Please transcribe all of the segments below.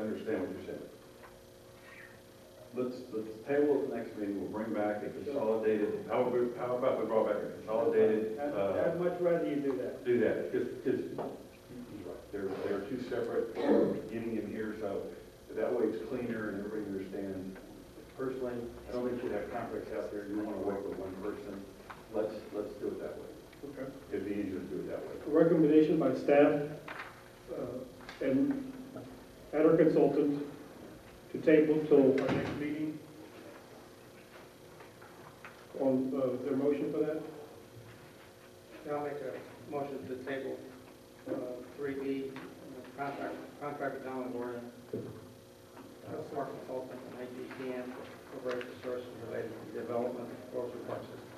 understand what you're saying. Let's table it next meeting. We'll bring back a consolidated. How about we brought back a consolidated? I'd much rather you do that. Do that because they're two separate getting in here, so that way it's cleaner and everybody understands. Personally, I don't think you should have conflicts out there. You don't want to work with one person. Let's do it that way. Okay. It'd be easier to do it that way. A recommendation by staff and our consultant to table till our next meeting. On their motion for that? Yeah, I'll make a motion to table 3B, contract with Longoria, park consultant and AGCM for various services related to the development of Floresville Park System.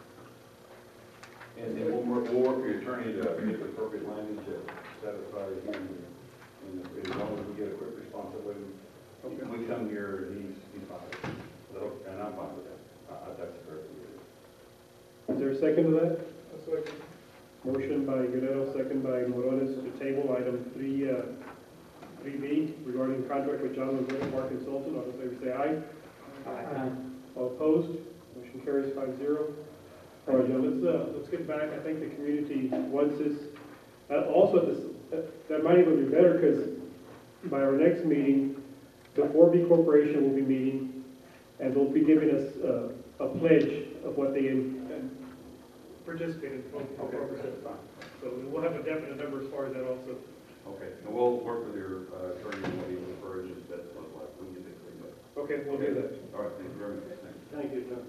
And then we'll work with your attorney to get the appropriate language to satisfy him. And as long as we get a quick response, that way we come here and he's fine. So, and I'm fine with that. That's correct. Is there a second to that? A second. Motion by Guerrero, second by Morones to table item 3B regarding contract with John Longoria, park consultant. All in favor say aye. Aye. All opposed? Motion carries 5-0. All right, John, let's get back. I think the community wants this. That might even be better because by our next meeting, the 4B Corporation will be meeting and they'll be giving us a pledge of what they participated in. Okay, that's fine. So we'll have a definite number as far as that also. Okay, and we'll work with your attorney and what he refers to that look like. We can get it cleaned up. Okay, we'll do that. All right, thank you very much. Thank you, John.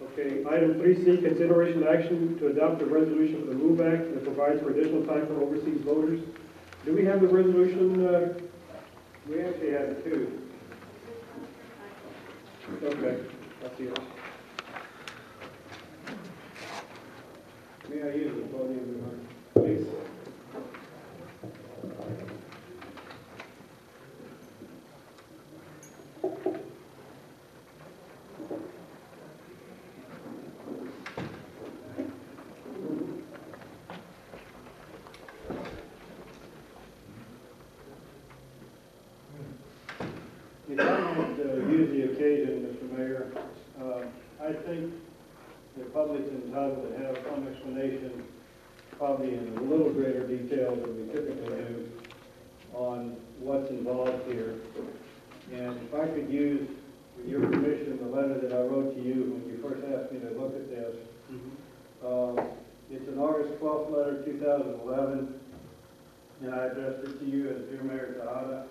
Okay, item 3C, consideration and action to adopt a resolution for the MOVE Act that provides for additional time for overseas voters. Do we have the resolution? We actually have two. Okay, I'll see it. May I use the podium, please? If I might use the occasion, Mr. Mayor, I think the public's entitled to have some explanation, probably in a little greater detail than we typically do, on what's involved here. And if I could use, with your permission, the letter that I wrote to you when you first asked me to look at this. It's an August 12th letter, 2011, and I addressed it to you as Dear Mayor Tejada.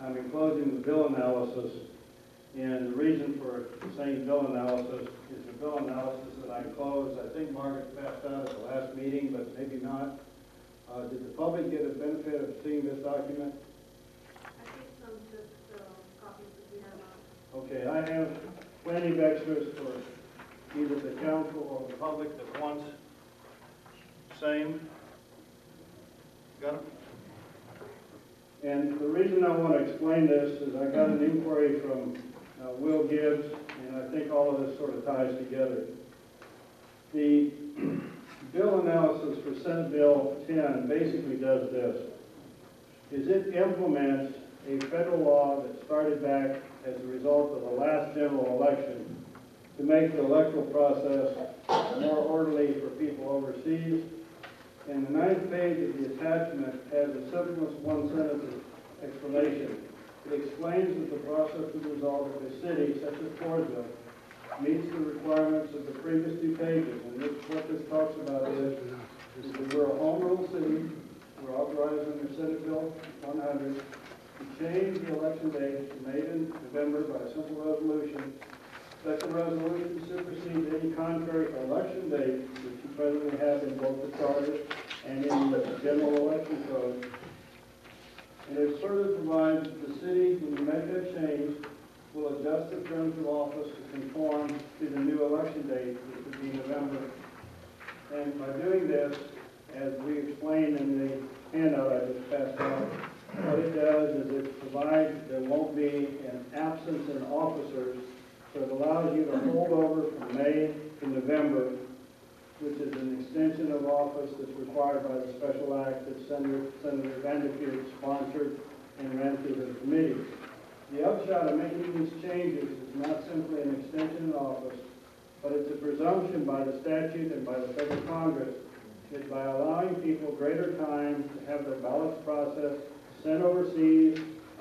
I'm enclosing the bill analysis, and the reason for saying bill analysis is the bill analysis that I enclosed. I think Margaret passed out at the last meeting, but maybe not. Did the public get a benefit of seeing this document? I think some just copies that we have on. Okay, I have plenty of extras for either the council or the public that wants same. Got it? And the reason I want to explain this is I got an inquiry from Will Gibbs, and I think all of this sort of ties together. The bill analysis for Senate Bill 10 basically does this, is it implements a federal law that started back as a result of the last general election to make the electoral process more orderly for people overseas. And the 9th page of the attachment has a simple one-sentence explanation. It explains that the process is resolved if a city, such as Floresville, meets the requirements of the previous 2 pages. And what this talks about is that we're a home rule city. We're authorized under Senate Bill 100 to change the election date made in November by a simple resolution. Such a resolution supersedes any contrary election date which you presently have in both the charter and in the general election code. And it further provides that the city, when you make that change, will adjust the terms of office to conform to the new election date, which would be November. And by doing this, as we explained in the handout I just passed out, what it does is it provides there won't be an absence in officers. So it allows you to hold over from May to November which is an extension of office that's required by the special act that Senator Vanderkeer sponsored and ran through the committee. The upshot of making these changes is not simply an extension of office, but it's a presumption by the statute and by the federal Congress that by allowing people greater time to have their ballots processed, sent overseas,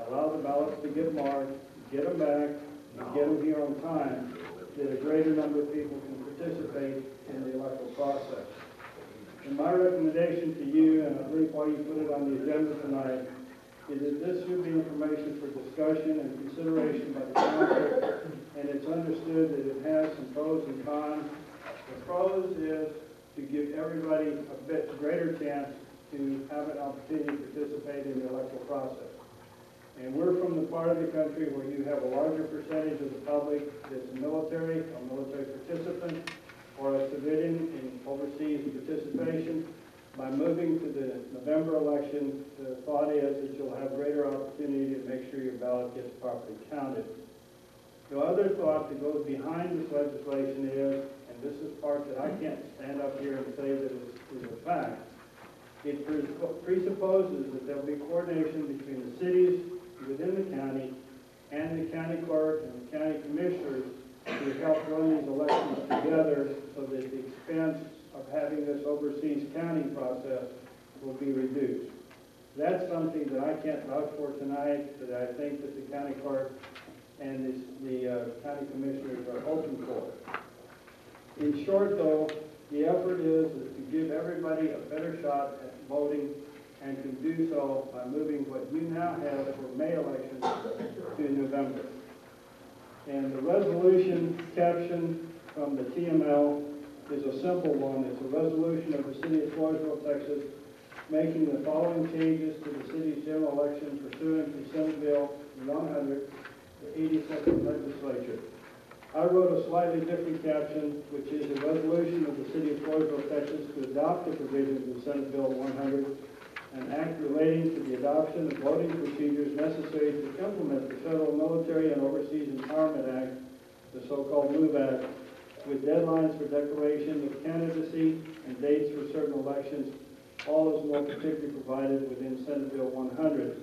allow the ballots to get marked, get them back, and get them here on time, that a greater number of people can participate in the electoral process. And my recommendation to you, and I believe why you put it on the agenda tonight, is that this should be information for discussion and consideration by the council, and it's understood that it has some pros and cons. The pros is to give everybody a bit greater chance to have an opportunity to participate in the electoral process. And we're from the part of the country where you have a larger percentage of the public that's military, a military participant, or a civilian in overseas participation. By moving to the November election, the thought is that you'll have greater opportunity to make sure your ballot gets properly counted. The other thought that goes behind this legislation is, and this is part that I can't stand up here and say that is a fact, it presupposes that there'll be coordination between the cities within the county and the county clerk and the county commissioners to help run these elections together so that the expense of having this overseas counting process will be reduced. That's something that I can't vouch for tonight, that I think that the county clerk and the county commissioners are hoping for. In short, though, the effort is to give everybody a better shot at voting and can do so by moving what you now have for May elections to November. And the resolution caption from the TML is a simple one. It's a resolution of the city of Floresville, Texas, making the following changes to the city's general election pursuant to Senate Bill 100, the 82nd legislature. I wrote a slightly different caption, which is a resolution of the city of Floresville, Texas, to adopt the provisions of Senate Bill 100, an act relating to the adoption of voting procedures necessary to implement the Federal Military and Overseas Empowerment Act, the so-called MOVE Act, with deadlines for declaration of candidacy and dates for certain elections, all is more particularly provided within Senate Bill 100.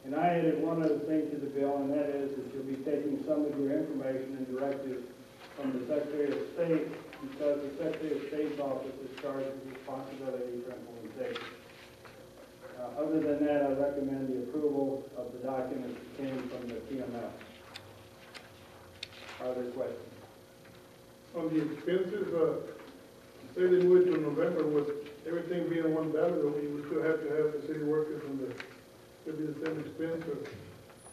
And I added one other thing to the bill, and that is that you'll be taking some of your information and directives from the Secretary of State, because the Secretary of State's office is charged with responsibility for implementation. Other than that, I recommend the approval of the documents that came from the TML. Are there questions? On the expenses, say they moved to November, with everything being on one ballot, or we would still have to have the city workers and it'd be the same expense, or?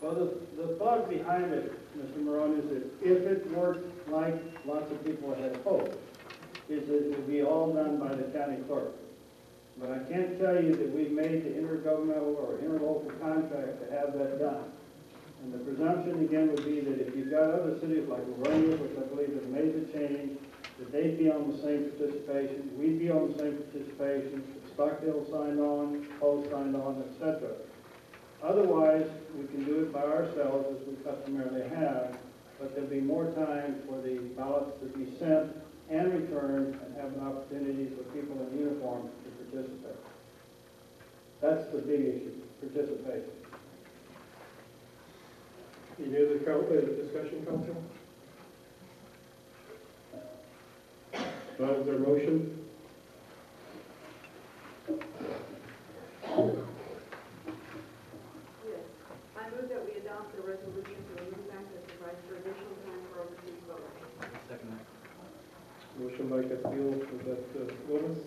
Well, the thought behind it, Mr. Morone, is that if it worked like lots of people had hoped, is that it would be all done by the county clerk. But I can't tell you that we've made the intergovernmental or interlocal contract to have that done. And the presumption again would be that if you've got other cities like Longoria, which I believe has made the change, that they'd be on the same participation, we'd be on the same participation, Stockdale signed on, Post signed on, etc. Otherwise, we can do it by ourselves as we customarily have, but there'll be more time for the ballots to be sent and returned and have an opportunity for people in uniform to participate. That's the big issue, participation. Any other discussion, council? Is there a motion? Yes. I move that we adopt the resolution to remove act that provides for additional time for overseas voters. Second that. Motion by Castillo, was that Gomez?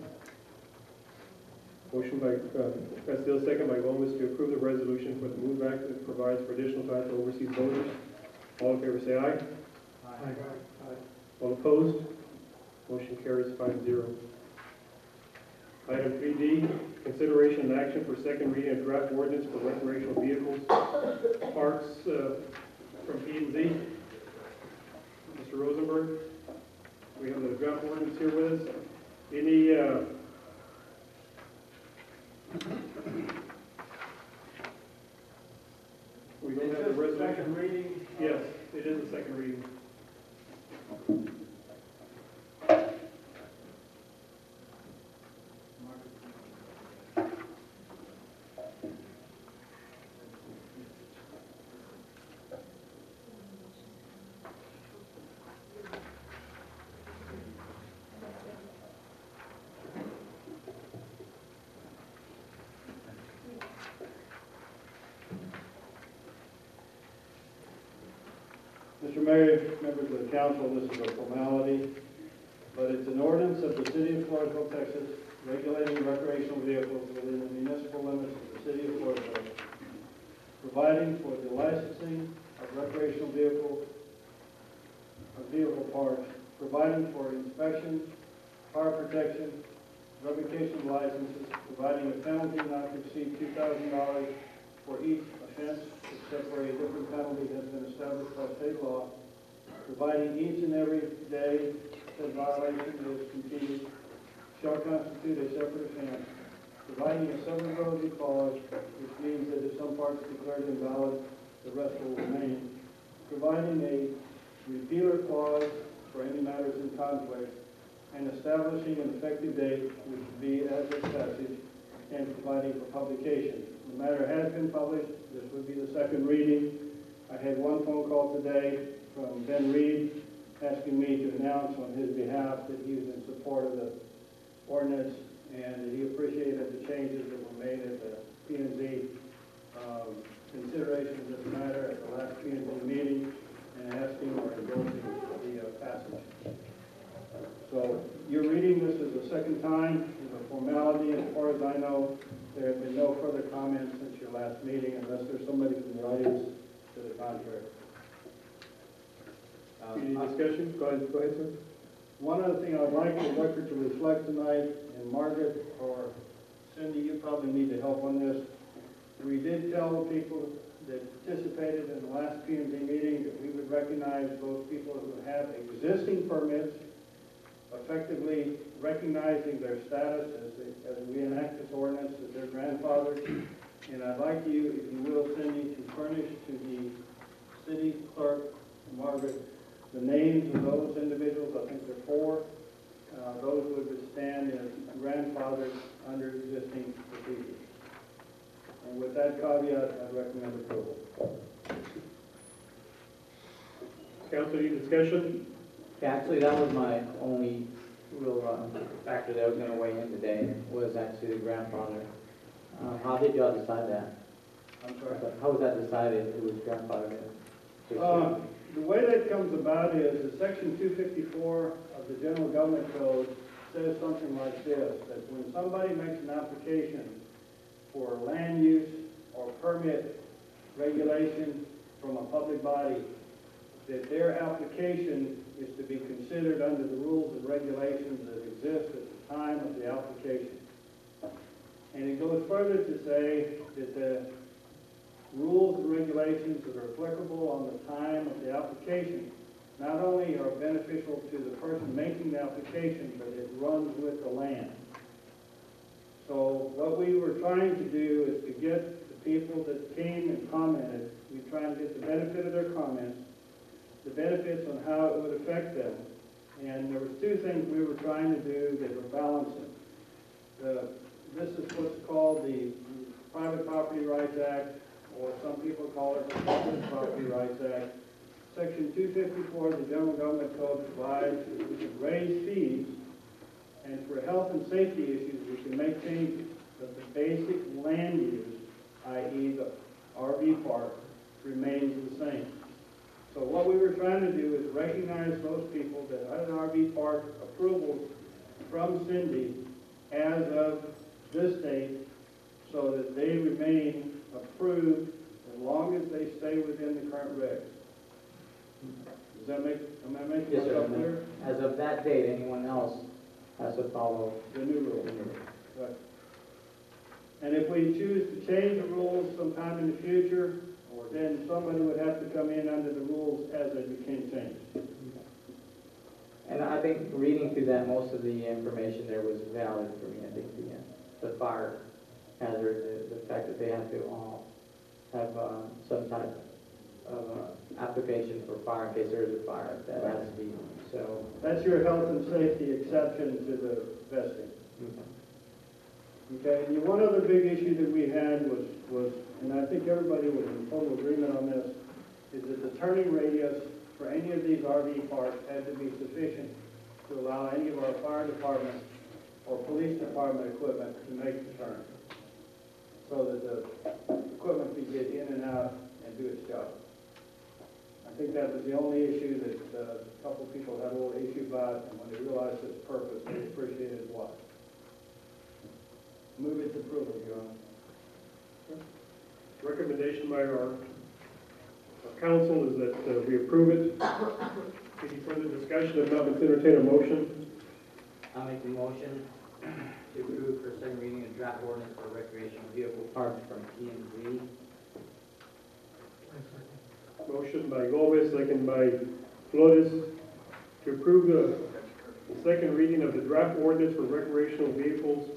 Motion by Castillo, second by Gomez, to approve the resolution for the MOVE Act that provides for additional time for overseas voters. All in favor say aye. Aye. All opposed? Motion carries 5-0. Item 3D, consideration and action for second reading of draft ordinance for recreational vehicles, parks from P&Z. Mr. Rosenberg, we have the draft ordinance here with us. Any we don't have the resolution. Second reading. Yes, it is a second reading. Mayor, members of the council, this is a formality, but it's an ordinance of the city of Floresville, Texas, regulating recreational vehicles within the municipal limits of the city of Floresville, providing for the licensing of recreational vehicles, of vehicle parts, providing for inspections, fire protection, revocation of licenses, providing a penalty not to exceed $2,000 for each offense, except where a different penalty has been established by state law, providing each and every day that violation is continued shall constitute a separate offense, providing a severability clause, which means that if some parts are declared invalid, the rest will remain, providing a repealer clause for any matters in conflict, and establishing an effective date, which would be as of passage, and providing for publication. The matter has been published. This would be the second reading. I had one phone call today from Ben Reed asking me to announce on his behalf that he was in support of the ordinance and that he appreciated the changes that were made at the P&Z consideration of this matter at the last P&Z meeting, and asking or endorsing the passage. So you're reading this as a second time, as a formality. As far as I know, there have been no further comments since your last meeting, unless there's somebody from the audience to the contrary. Any discussion? Go ahead, sir. One other thing I'd like the record to reflect tonight, and Margaret or Cindy, you probably need to help on this. We did tell the people that participated in the last P&Z meeting that we would recognize those people who have existing permits, effectively recognizing their status as we enact this ordinance as their grandfathers. And I'd like you, if you will, Cindy, to furnish to the city clerk, Margaret, the names of those individuals. I think there are 4. Those would stand as grandfathers under existing procedures. And with that caveat, I recommend approval. Council, any discussion? Yeah, actually, that was my only real factor that was going to weigh in today, was actually the grandfather. How did y'all decide that? I'm sorry? How was that decided, who was grandfather? The way that comes about is that Section 254 of the General Government Code says something like this, that when somebody makes an application for land use or permit regulation from a public body, that their application is to be considered under the rules and regulations that exist at the time of the application. And it goes further to say that the rules and regulations that are applicable on the time of the application not only are beneficial to the person making the application, but it runs with the land. So what we were trying to do is to get the people that came and commented, we trying to get the benefit of their comments, the benefits on how it would affect them. And there was 2 things we were trying to do that were balancing. This is what's called the Private Property Rights Act, or some people call it the Public Property Rights Act. Section 254 of the General Government Code provides that we can raise fees, and for health and safety issues, we can make changes. But the basic land use, i.e. the RV park, remains the same. So what we were trying to do is recognize those people that had an RV park approval from Cindy as of this date, so that they remain approved as long as they stay within the current regs. Does that make, am I making Yes, myself sir. clear? As of that date, anyone else has to follow The new the rules. new rules. Right. And if we choose to change the rules sometime in the future, then somebody would have to come in under the rules as they became changed. And I think reading through that, most of the information there was valid for me. I think the fire hazard, the fact that they have to all have some type of application for fire in case there is a fire, that has to be, so. That's your health and safety exception to the vesting. Okay, and one other big issue that we had was, and I think everybody was in total agreement on this, is that the turning radius for any of these RV parks had to be sufficient to allow any of our fire department or police department equipment to make the turn, so that the equipment could get in and out and do its job. I think that was the only issue that a couple of people had a little issue about, and when they realized its purpose, they appreciated why. Move its approval, Your Honor. Recommendation by our council is that we approve it. Any further discussion? If not, let's entertain a motion. I'll make the motion to approve for second reading of draft ordinance for recreational vehicle parks from P and Z. Motion by Gomez, second by Flores, to approve the second reading of the draft ordinance for recreational vehicles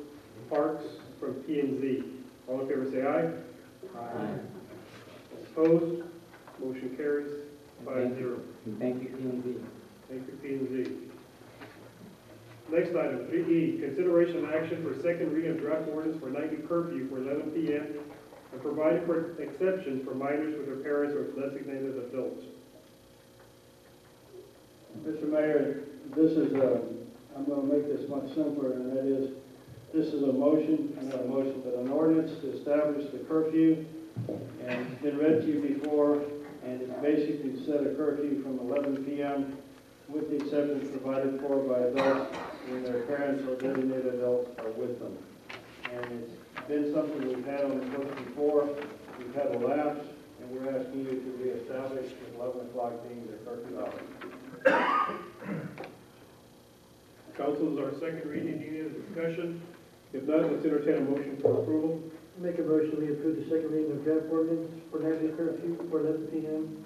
parks from P and Z. All in favor say aye. Aye. Opposed? Motion carries 5-0. Thank you, P and Z. Thank you, P and Z. Next item, 3E, consideration and action for second reading of draft ordinance for nightly curfew for 11 p.m. and providing for exceptions for minors with their parents or designated adults. Mr. Mayor, this is I'm going to make this much simpler, and that is, this is a motion, not a motion, but an ordinance to establish the curfew, and it's been read to you before, and it's basically to set a curfew from 11 p.m. with the exceptions provided for by adults when their parents or designated adults are with them. And it's been something we've had on the books before. We've had a lapse, and we're asking you to reestablish with 11 o'clock being the curfew hour. Council is our second reading. Any other discussion? If not, let's entertain a motion for approval. Make a motion, we approve the second reading of draft ordinance for nightly curfew for 11 p.m.,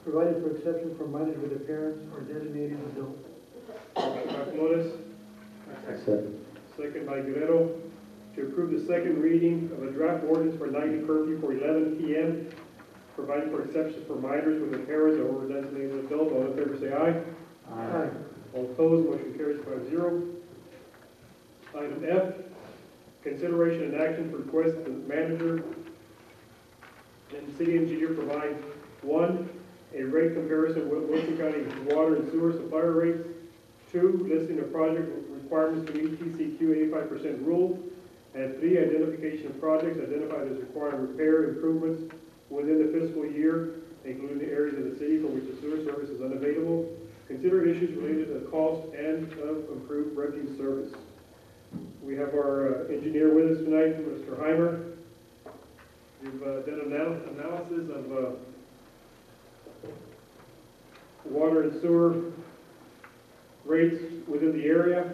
provided for exception for minors with their parents or designated adults. Motion by Flores, Second. second by Guerrero, to approve the second reading of a draft ordinance for nightly curfew for 11 p.m., providing for exceptions for minors with their parents or designated adults. All in favor say aye. Aye. All opposed, motion carries 5-0. Item F, consideration and action for request that the manager and city engineer provide, 1, a rate comparison with Wilson County water and sewer supplier rates, 2, listing of project requirements to meet TCQ 85% rule, and 3, identification of projects identified as requiring repair improvements within the fiscal year, including the areas of the city for which the sewer service is unavailable. Consider issues related to the cost and of improved refuse service. We have our engineer with us tonight, Mr. Heimer. You've done an analysis of water and sewer rates within the area.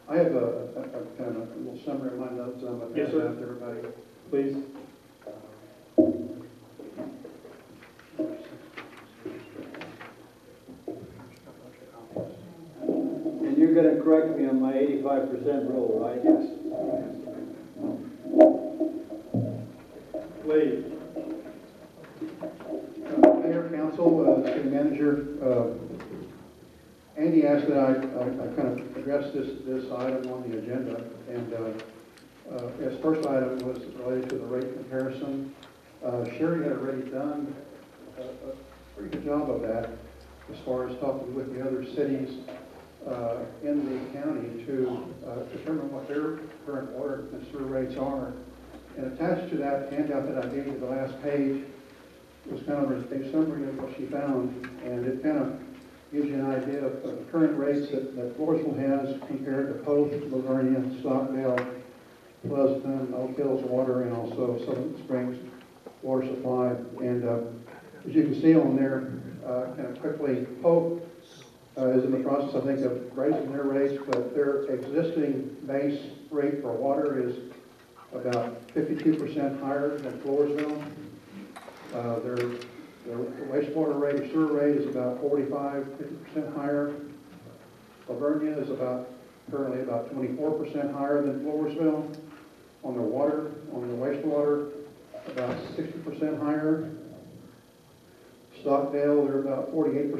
I have a kind of a little summary of my notes I'm going to Yes, pass sir. out to everybody. Please. And you're going to correct me on my 85% rule, right? Yes. Please. Mayor, Council, City Manager, Andy asked that I kind of address this item on the agenda, and his first item was related to the rate comparison. Sherry had already done a pretty good job of that as far as talking with the other cities in the county to determine what their current water and sewer rates are. And attached to that handout that I gave you, the last page, was kind of a summary of what she found, and it kind of gives you an idea of the current rates that Floresville has compared to Post, Longoria, Stockdale, Pleasanton, Oak Hills Water, and also Southern Springs Water Supply. And as you can see on there, kind of quickly, Pope is in the process, I think, of raising their rates, but their existing base rate for water is about 52% higher than Floresville. Their wastewater rate or sewer rate is about 50% higher. Lavernia is currently about 24% higher than Floresville. On their water, on their wastewater, about 60% higher. Stockdale, they're about 48%